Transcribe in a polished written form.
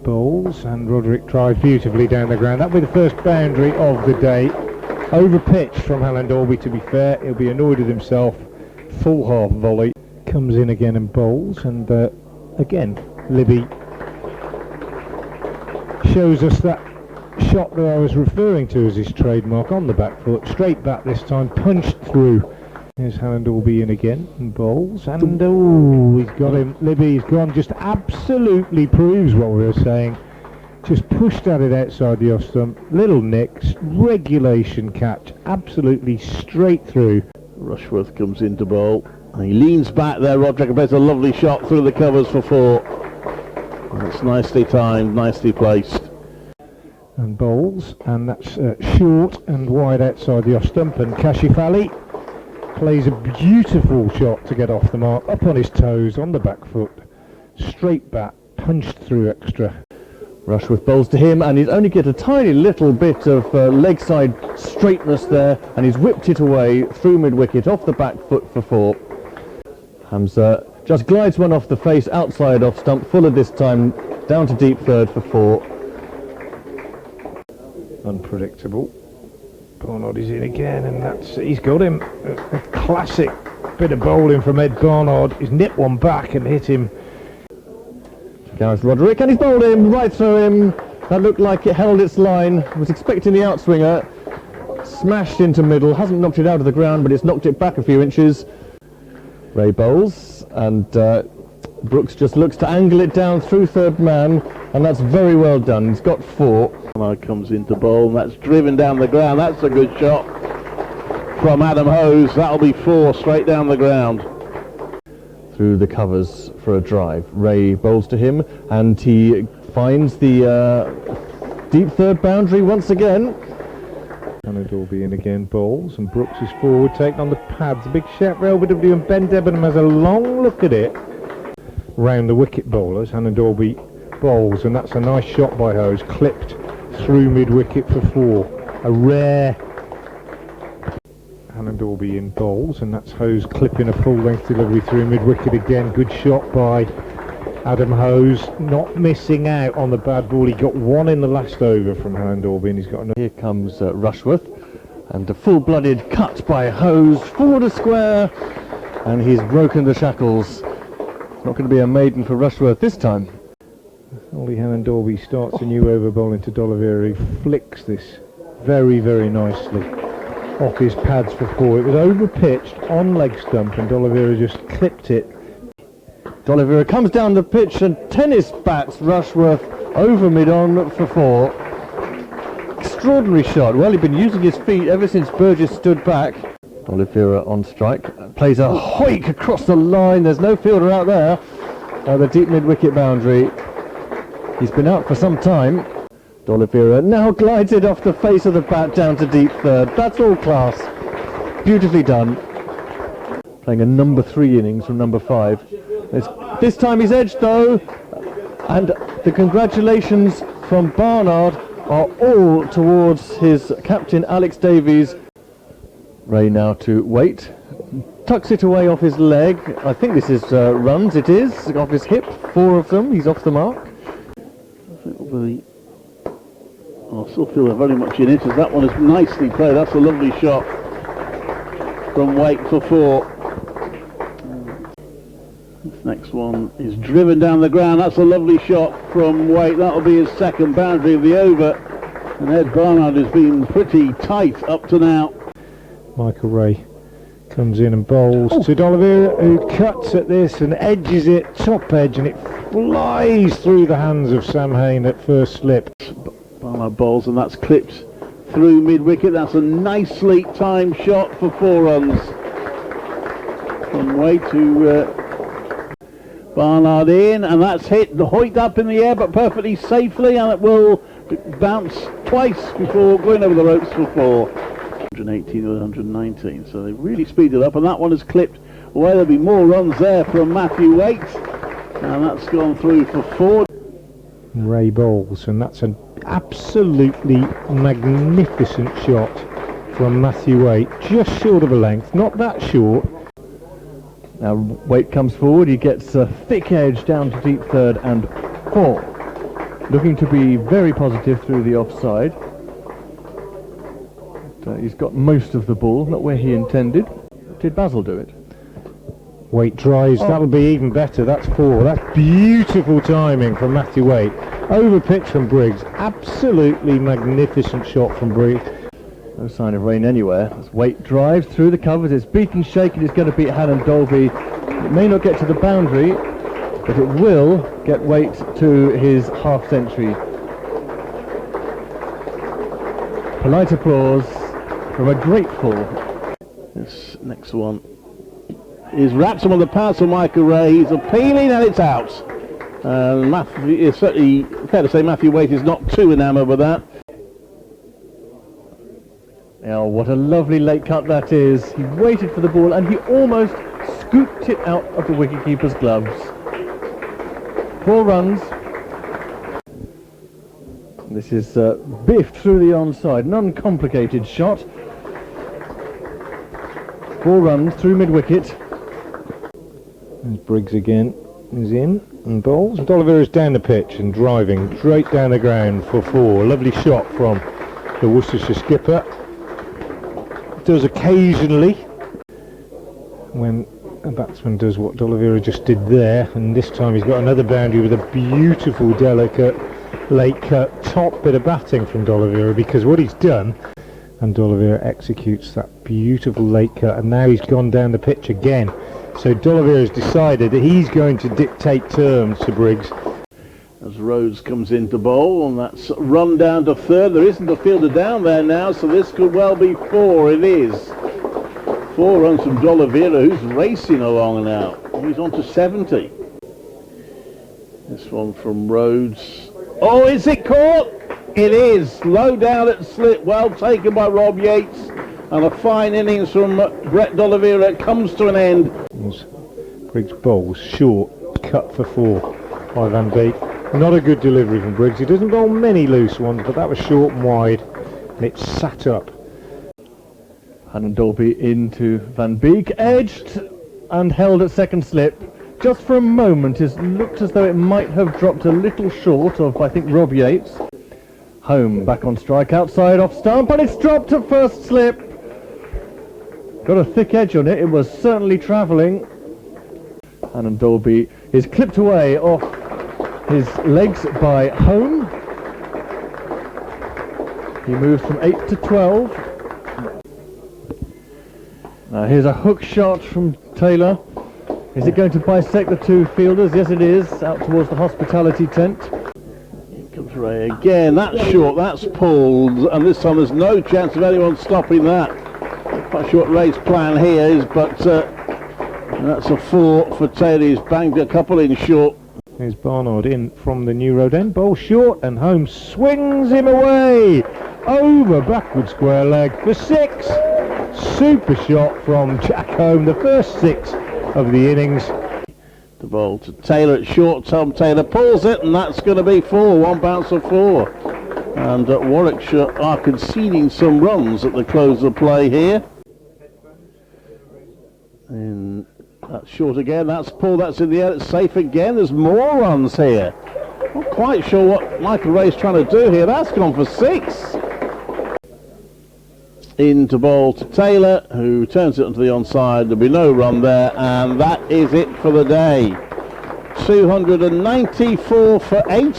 bowls, and Roderick drives beautifully down the ground. That'll be the first boundary of the day. Over pitch from Alan Dolby, to be fair. He'll be annoyed with himself. Full half volley. Comes in again and bowls, and again Libby shows us that shot that I was referring to as his trademark on the back foot. Straight back this time, punched through. Here's Alan Dolby in again and bowls, and oh, he's got him. Libby's gone, just absolutely proves what we were saying. Just pushed at it outside the off stump. Little nicks, regulation catch, absolutely straight through. Rushworth comes into bowl. And he leans back there. Roderick plays a lovely shot through the covers for 4. That's nicely timed, nicely placed. And bowls, and that's short and wide outside the off stump, and Kashifali plays a beautiful shot to get off the mark, up on his toes, on the back foot, straight back, punched through extra. Rushworth bowls to him, and he's only get a tiny little bit of leg side straightness there, and he's whipped it away through mid-wicket off the back foot for 4. Hamza just glides one off the face, outside off stump, fuller this time, down to deep third for 4. Unpredictable. Barnard is in again, and he's got him. A classic bit of bowling from Ed Barnard. He's nipped one back and hit him. Gareth Roderick, and he's bowled him right through him. That looked like it held its line. Was expecting the outswinger. Smashed into middle. Hasn't knocked it out of the ground, but it's knocked it back a few inches. Ray bowls, and Brooks just looks to angle it down through third man, and that's very well done. He's got 4. Comes into bowl, and that's driven down the ground. That's a good shot from Adam Hose. That'll be 4 straight down the ground. Through the covers for a drive. Ray bowls to him, and he finds the deep third boundary once again. Alan Dolby in again, bowls, and Brooks is forward, taking on the pads. A big shout for LBW, and Ben Debenham has a long look at it. Round the wicket bowlers, Alan Dolby bowls, and that's a nice shot by Hose, clipped through mid-wicket for 4. A rare. Alan Dolby in bowls, and that's Hose clipping a full-length delivery through mid-wicket again. Good shot by Adam Hose, not missing out on the bad ball. He got 1 in the last over from Alan Dolby, and he's got another. Here comes Rushworth, and a full-blooded cut by Hose, forward a square, and he's broken the shackles. It's not going to be a maiden for Rushworth this time. Ollie Alan Dolby starts a new over bowling to D'Oliveira. He flicks this very, very nicely off his pads for 4. It was over pitched on leg stump, and D'Oliveira just clipped it. D'Oliveira comes down the pitch and tennis bats Rushworth over mid-on for 4. Extraordinary shot. Well, he'd been using his feet ever since Burgess stood back. D'Oliveira on strike, plays a hoik across the line. There's no fielder out there. The deep mid-wicket boundary. He's been out for some time. D'Oliveira now glides it off the face of the bat down to deep third. That's all class. Beautifully done. Playing a number 3 innings from number 5. This time he's edged though, and the congratulations from Barnard are all towards his captain Alex Davies. Ray now to wait. Tucks it away off his leg. I think this is runs, it is, off his hip. 4 of them, he's off the mark. I still feel they're very much in it, as that one is nicely played. That's a lovely shot from Waite for 4. This next one is driven down the ground. That's a lovely shot from Waite. That'll be his second boundary of the over. And Ed Barnard has been pretty tight up to now. Michael Ray comes in and bowls to D'Oliveira, who cuts at this and edges it, top edge, and it flies through the hands of Sam Hain at first slip. Barnard bowls, and that's clipped through mid-wicket. That's a nicely timed shot for 4 runs. From Waite to Barnard in, and that's hit the hoiked up in the air, but perfectly safely, and it will bounce twice before going over the ropes for 4. 118 or 119, so they really speeded up, and that one is clipped away. There'll be more runs there from Matthew Waite, and that's gone through for 4. Ray bowls, and that's an absolutely magnificent shot from Matthew Waite, just short of a length, not that short. Now Waite comes forward, he gets a thick edge down to deep third and 4. looking to be very positive through the offside. But, he's got most of the ball, not where he intended. Did Basil do it? Waite drives, that'll be even better, that's 4. That's beautiful timing from Matthew Waite. Over pitch from Briggs, absolutely magnificent shot from Briggs. No sign of rain anywhere. As Waite drives through the covers, it's beaten, shaken, it's going to beat Hannon Dolby. It may not get to the boundary, but it will get Waite to his half century. Polite applause from a grateful. This next one is Wraxham on the pass of Michael Ray. He's appealing and it's out. It's certainly fair to say Matthew Waite is not too enamoured with that. Oh, what a lovely late cut that is. He waited for the ball and he almost scooped it out of the wicketkeeper's gloves. 4 runs. This is biffed through the onside. An uncomplicated shot. 4 runs through mid-wicket. There's Briggs again. He's in and bowls. And Oliver is down the pitch and driving straight down the ground for 4. Lovely shot from the Worcestershire skipper. Does occasionally when a batsman does what D'Oliveira just did there, and this time he's got another boundary with a beautiful, delicate, late cut, top bit of batting from D'Oliveira, because what he's done, and D'Oliveira executes that beautiful late cut, and now he's gone down the pitch again. So D'Oliveira has decided that he's going to dictate terms to Briggs. As Rhodes comes into bowl, and that's run down to 3rd. There isn't a fielder down there now, so this could well be 4. It is. 4 runs from D'Oliveira, who's racing along now. He's on to 70. This one from Rhodes. Oh, is it caught? It is. Low down at slip. Well taken by Rob Yates. And a fine innings from Brett D'Oliveira comes to an end. Briggs bowls short, cut for 4 by Van Beek. Not a good delivery from Briggs. He doesn't bowl many loose ones, but that was short and wide, and it sat up. Hannon Dolby into Van Beek, edged and held at second slip. Just for a moment, it looked as though it might have dropped a little short of, I think, Rob Yates. Home, back on strike, outside, off stump, but it's dropped at first slip. Got a thick edge on it, it was certainly travelling. Hannon Dolby is clipped away off his legs by Home. He moves from 8 to 12. Now here's a hook shot from Taylor. Is it going to bisect the 2 fielders? Yes, it is. Out towards the hospitality tent. Here comes Ray again. That's short. That's pulled. And this time there's no chance of anyone stopping that. Quite sure what Ray's plan here is, but that's a 4 for Taylor. He's banged a couple in short. There's Barnard in from the New Road end. Bowl short, and Home swings him away. Over backward square leg for 6. Super shot from Jack Home, the first 6 of the innings. The ball to Taylor at short. Tom Taylor pulls it, and that's going to be 4. 1 bounce of 4. And Warwickshire are conceding some runs at the close of play here. And that's short again. That's pulled. That's in the air. It's safe again. There's more runs here. Not quite sure what Michael Ray's trying to do here. That's gone for 6. Into bowl to Taylor, who turns it onto the onside. There'll be no run there, and that is it for the day. 294 for 8.